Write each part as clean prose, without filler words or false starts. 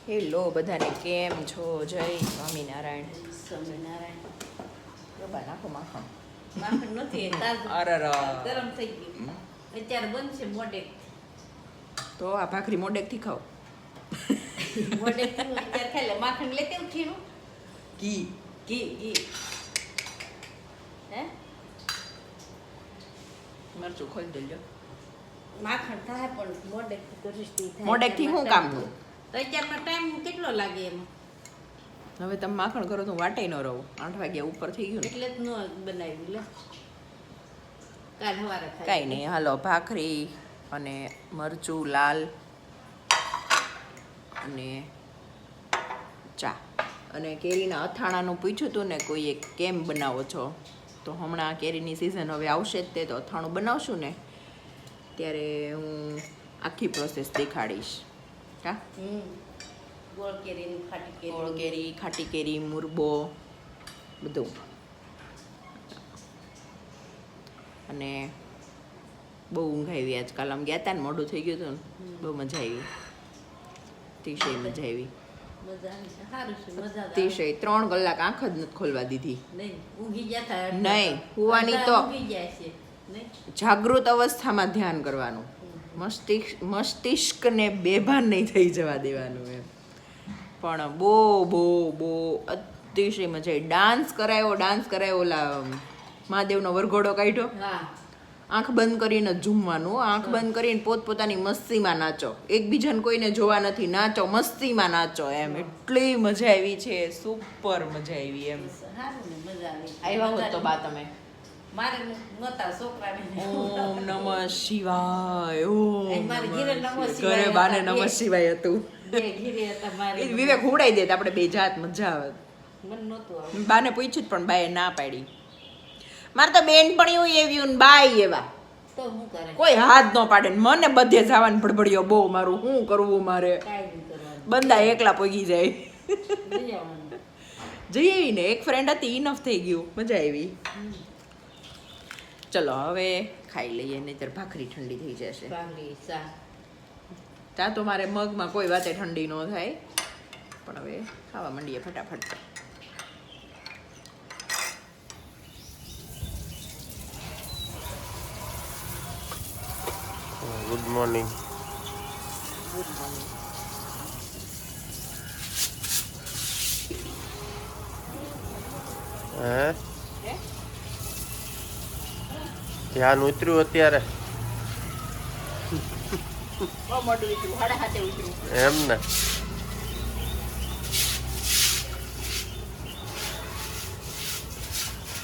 Hello બધાને, કેમ છો? જય સ્વામિનારાયણ. સ્વામિનારાયણ. બા નાખો માખણ. માખણ નથી, તાજું ગરમ થઈ ગયું. અત્યારે બનશે મોડેક. તો આ ભાખરી મોડેકથી ખાઓ. મોડેક અત્યારે ખાઈ લે. માખણ લેતે ઉઠીનું ઘી ઘી હે મરચું ખોલી દેજો. માખણ થાય પણ મોડેક કુરિસ્તી થાય. મોડેકથી શું કામનું? તો અત્યારમાં ટાઈમ કેટલો લાગે એમાં? હવે તમે માખણ કરો તો વાટે ન રહો. 8 વાગ્યા ઉપર થઈ ગયું ને એટલે જ ન બનાવ્યું લે. કાલ સવારે ખાઈ. કાંઈ નહીં, હાલો ભાખરી અને મરચું લાલ અને ચા અને કેરીના અથાણાનું પૂછ્યું હતું ને કોઈએ કેમ બનાવો છો, તો હમણાં કેરીની સિઝન હવે આવશે જ, તે તો અથાણું બનાવશું ને ત્યારે હું આખી પ્રોસેસ દેખાડીશ. હા, ગોળ કેરી, ખાટી કેરી, ગોળ કેરી, ખાટી કેરી, મુરબો બધું. અને બહુ ઊંઘ આવી આજકાલ. આમ ગયા હતા ને, મોઢું થઈ ગયું હતું ને, બહુ મજા આવી, અતિશય મજા આવી. અતિશય 3 કલાક આંખ જ નથી ખોલવા દીધી. નહીં, હુવાની તો જાગૃત અવસ્થામાં ધ્યાન કરવાનું, મસ્તિષ્કને બેભાન નહીં થઈ જવા દેવાનું એમ. પણ બહુ અતિશય મજા આવી. ડાન્સ કરાયો, ઓલા મહાદેવનો વરઘોડો કાઢ્યો. આંખ બંધ કરીને ઝૂમવાનું, આંખ બંધ કરીને પોતપોતાની મસ્તીમાં નાચો, એકબીજાને કોઈને જોવા નથી, નાચો, મસ્તીમાં નાચો એમ. એટલી મજા આવી છે, સુપર મજા આવી એમ. આવ્યા હોત તો બા તમે. મારે નતા છોકરાને. ઓમ નમઃ શિવાય, ઓમ ઘરે ઘરે બાને નમઃ શિવાય હતું. ઘીરે હતા મારે. એ વિવેક હુડાઈ દેત, આપણે બે જાત મજા આવે. મને નહોતું આવડતું. બાને પૂછ્યું જ પણ બાએ ના પાડી. મારે તો બેનપણીઓ એવી ને બાઈ એવા, તો શું કરે? કોઈ હાથ ન પાડે ને મને બધે જવાનું ભડભડિયો બહુ. મારું શું કરવું? મારે કાંઈ નહીં કરવાનું. બંદા એકલા પોગી જાય. લઈ આવવાનું. જઈ આવી ને, એક ફ્રેન્ડ હતી, ઇનફ થઈ ગયું, મજા આવી. ચલો હવે ખાઈ લઈએ, નહીતર ભાખરી ઠંડી થઈ જશે. ભાખરી, ચા. ત્યાં તો મારે મગમાં કોઈ વાતે ઠંડી ન થાય, પણ હવે ખાવા માંડીએ ફટાફટ. Good morning. Good morning. હે ધ્યાન ઉતર્યું અત્યારે? બહુ મોડું ઉતર્યું, 7:30 ઉતર્યું એમ ને?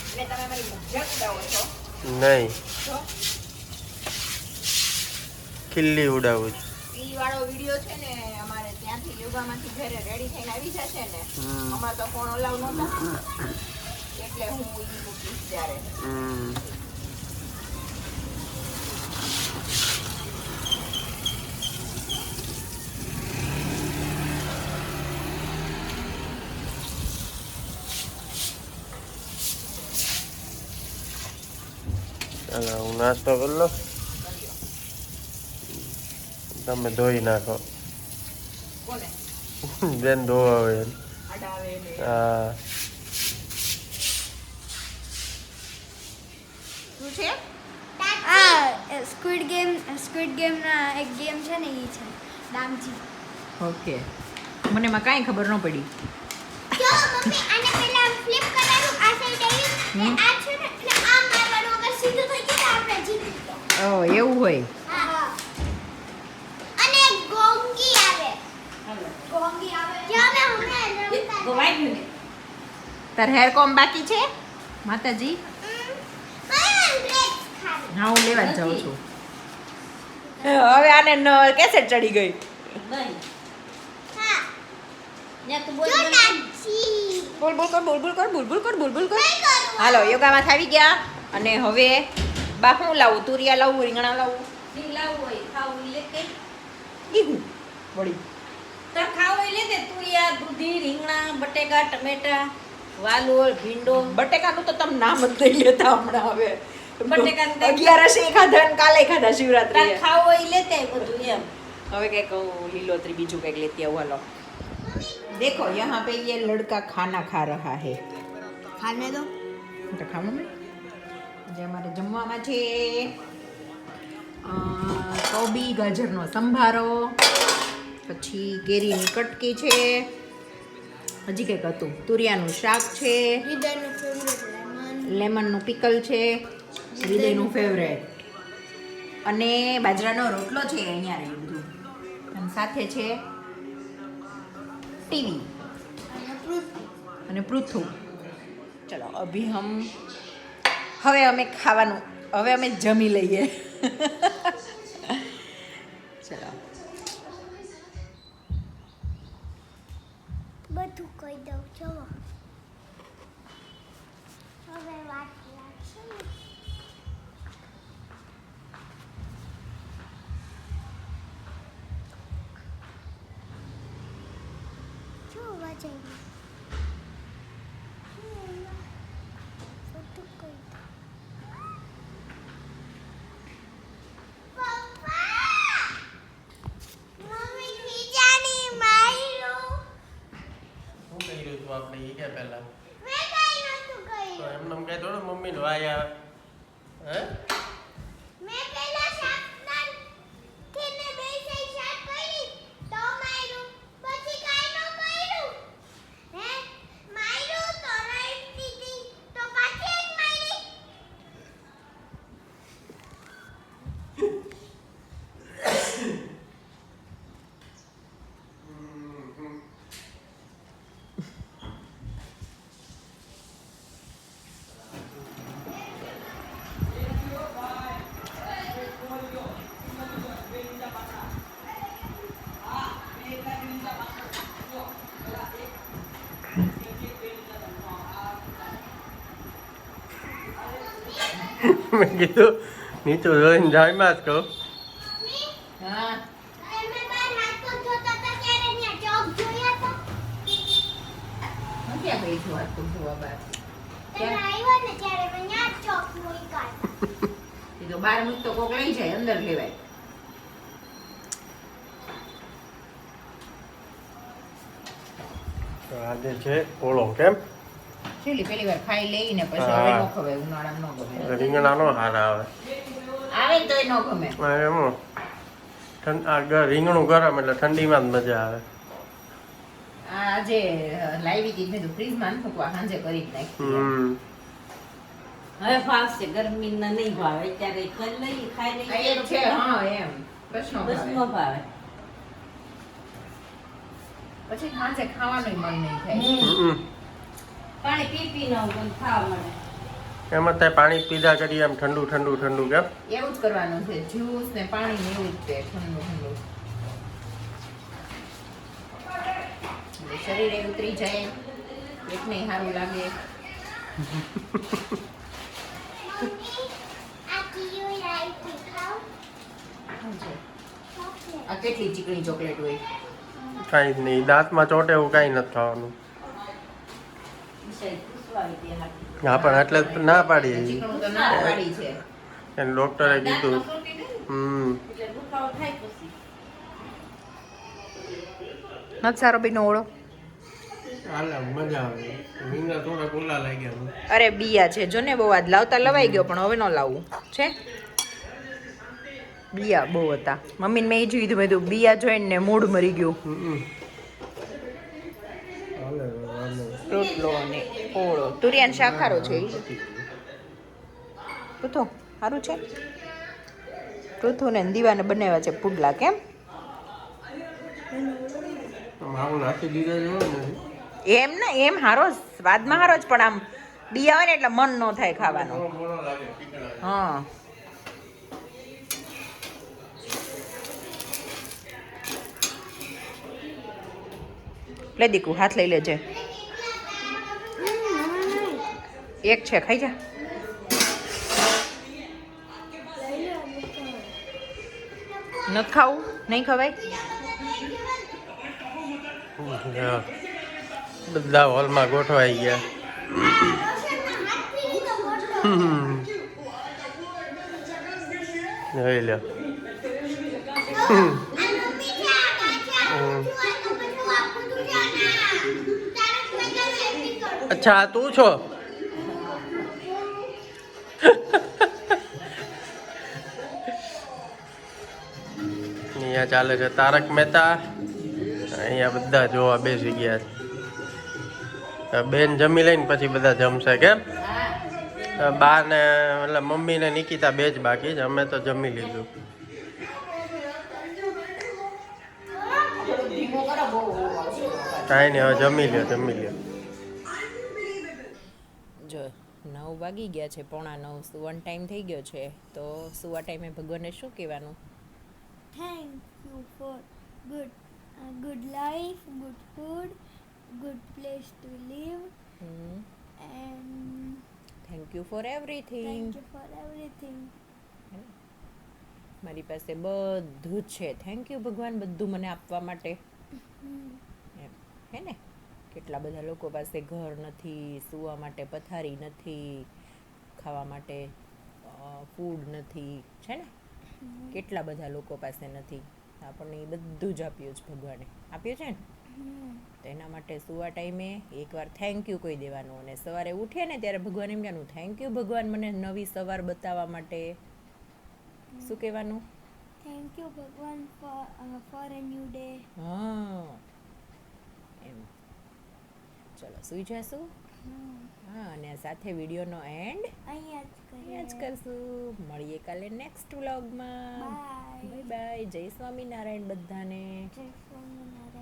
એટલે તમે મારી મજાક ઉડાવો છો. નહીં, તો ખિલ્લી ઉડાવું છું. ઈ વાળો વિડિયો છે ને, અમારે ત્યાંથી યોગામાંથી ઘરે રેડી થઈને આવી જશે ને, અમારે તો ફોન અલાઉ નહોતા, એટલે હું ઈ મૂકીશ ત્યારે. ચાલો હું નાસ્તો કરી લો, તમે ધોઈ નાખો. કોને બેન ધોવા આવે. અડાવે ને હા, શું છે? સ્ક્વિડ ગેમના એક ગેમ છે ને, એ છે ડામજી. ઓકે, મને એમાં કાંઈ ખબર ન પડી. જો મમ્મી આને પહેલા ફ્લિપ કરવાનું, આ સાઈડ આવ્યું, આ છે ને, એટલે આ મારવાનું, અગર સીધું થઈ ગયું તો આપણે જીતી ગયા. ઓ એવું હોય. હા. અને એક ગોંગી આવે. જે અમે હમણાં રમતા હતા. વાગ્યું ને. તાર હેર કોમ બાકી છે માતાજી? કઈ બ્રેક ખાલી. હા, હું લેવા જ જાઉં છું. હવે આને કેસેટ ચડી ગઈ. નહીં. હા. ત્યાં તો જો બોલ ડામજી. બોલ બોલ કર, બોલ બોલ કર, બોલ બોલ કર, બોલ બોલ કર. કઈ કરું? હાલો, યોગામાં આવી ગયા. અને હવે બા શું લાવું? તુરિયા લાવું, રીંગણા લાવું? લાવું હોય ખાવું ઈ લેતે. ઈગું વળી. તાર ખાવું ઈ લેતે. તુરિયા, દૂધી, રીંગણા, બટેકા, ટમેટા, વાલોળ, ભીંડો. બટેકાનું તો તમે નામ જ નહીં લેતા હમણાં. હવે બટેકાનું તો 11 ખાધા ને કાલે ખાધા તાર શિવરાત્રી. ખાવું હોય ઈ લેતે બધું એમ. હવે કંઈક લીલોતરી બીજું કંઈક લેતી આવું. હાલો देखो यहाँ पे ये लड़का खाना खा रहा है खाने दो તો ખાવું ને આજે અમારે જમવામાં છે કોબી ગાજરનો સંભારો, પછી કેરીની કટકી છે, હજી કંઈક હતું, તુરિયાનું શાક છે, હૃદયનું ફેવરેટ લેમન લેમનનું પિકલ છે, હૃદયનું ફેવરેટ, અને બાજરાનો રોટલો છે અહીંયા રહી બધું, અને સાથે છે ટીવી અને ફ્રૂટ અને પૃથુ. ચલો અભી હવે અમે ખાવાનું, હવે અમે જમી લઈએ. ચલો બધું કહી દઉં ચલો હવે વાત લાગશે ને શું અવાજ આવ્યો બધું કહી દઉં પપ્પા મમ્મી ખીજાની માર્યું શું કર્યું તું આપણે એ કે પહેલા મેં કાંઈ નહોતું તો કર્યું એમને એમ કહેતો ને મમ્મીને વાય આવે હે મેં પહેલા શાકના થીને બે સાઈ શાક કરી તો માર્યું પછી કાંઈ ન કર્યું હે માર્યું તો રાઈટ દીધી તો પાછી એક મારી મેં કીધું નીચું જોઈને જાયમાં જ કહું હા અમે બાર નાસ્તો જોતા હતા ત્યારે ત્યાં ચોક જોયા હતા હું ક્યાં ગઈ છું આ તો જોવા બાર? તમે આવ્યા ને ત્યારે મેં ત્યાં ચોક મૂક્યા એ તો બાર મૂક તો કોક લઈ જાય, અંદર લેવાય. તો આજે છે ઓળો કેમ છેલ્લી પેલી વાર ખાઈ લઈને પછી હા. હવે ન ખવાય, ઉનાળામાં ન ગમે. રીંગણા નો હારા આવે આવે ને તોય ન ગમે. એમ રીંગણું ગરમ એટલે ઠંડીમાં જ મજા આવે આ આજે લાવી હતી મેં તો ફ્રીજમાં નથી મૂકવા, સાંજે કરી જ નાખી. હમ હવે ફાવશે, ગરમીના નહીં ભાવે, ત્યારે કરી લઈએ, ખાઈ આ લઈએ એક છે, હા એમ બસ ન બસ ભાવે. ન ભાવે. પછી સાંજે ખાવાનું મન નહીં થાય. હમ. પાણી પી પી ન ખાવા મળે. એમાં ત્યાં પાણી પીધા કરીએ એમ ઠંડુ ઠંડુ ઠંડુ કેમ એવું જ કરવાનું છે, જ્યુસ ને પાણી ને એવું જ તે ઠંડુ ઠંડુ. એટલે શરીરે ઉતરી જાય, પેટને સારું લાગે. મમ્મી આ કીઓ લાઈટ ખાવ શું છે? ચોકલેટ આ કેટલી ચીકણી ચોકલેટ હોય. કાંઈ જ નહીં દાંતમાં ચોટે એવું કાંઈ નથી ખાવાનું બિચારી પૂછવાવી દે હાથી. હા પણ એટલે જ ના પાડીએ ચીકણું તો ના પાડી છે. એને ડોક્ટરે કીધું દાંતમાં ચોંટી દે ને, હમ એટલે દુખાવો થાય પછી. નથી સારો બીનો ઓળો. હાલે મજા આવે રીંગણા થોડા ઓલા લાગ્યા અરે બિયા છે જો ને, બહુ આજ લાવતા લવાઈ ગયો પણ હવે ન લાવવું છે. બિયા બહુ હતા. મમ્મીને મેં એ જ કીધું, મેં કીધું બિયા જોઈને ને મૂડ મરી ગયું. હાલે હાલે રોટલો અને ઓળો, તુરિયાન શાક ખારો છે. પૃથુ સારું છે. પૃથુ ને દીવાને બનાવ્યા છે પુડલા. કેમ મારું નાખી દીધા જેવો નથી એમ ને, એમ હારો સ્વાદમાં હારો જ, પણ આમ બિયા હોય ને એટલે મન ન થાય ખાવાનું. મોળો લાગે ઠીકણા હા લે દીકુ હાથ લઈ લેજે. એક છે ખાઈ જા. નથી ખાવું? નહીં ખવાય. હા. બધા હોલમાં ગોઠવાઈ ગયા હમ. જોઈ લો આ મમ્મી છે આ કાચા આ બધું આ તો બધું આ બધું અચ્છા તું છો અહીંયા ચાલે છે તારક મહેતા અહીંયા બધા જોવા બેસી ગયા છે બેન જમી લઈને પછી બધા જમશે કેમ બા ને એટલે મમ્મી ને નિકિતા બે જ બાકી છે અમે તો જમી લીધું કાંઈ નહીં હવે જમી લ્યો જો 9 વાગી ગયા છે 8:45 સુવાનો ટાઈમ થઈ ગયો છે તો સુવા ટાઈમે ભગવાનને શું કહેવાનું Thank you for good life, good food, good place to live, and thank you for everything thank you for everything. મારી પાસે બધું જ છે થેન્ક યુ ભગવાન બધું મને આપવા માટે એમ હે ને કેટલા બધા લોકો પાસે ઘર નથી સૂવા માટે પથારી નથી ખાવા માટે ફૂડ નથી છે ને કેટલા બધા લોકો પાસે નથી આપણને એ બધું જ આપ્યું છે ભગવાને આપ્યું છે ને તો એના માટે સૂવા ટાઈમે એકવાર થેન્ક યુ કહી દેવાનું અને સવારે ઉઠીએ ને ત્યારે ભગવાન એમ કહેવાનું થેન્ક યુ ભગવાન મને નવી સવાર બતાવવા માટે શું કહેવાનું Thank you, Bhagwan, for a new day. હા એમ ચલો સુઈ જશું હા અને સાથે વિડીયોનો એન્ડ અહીંયા જ કરશું મળીએ કાલે નેક્સ્ટ વ્લોગમાં Bye. બાય બાય જય સ્વામિનારાયણ બધાને Jai Swaminarayan.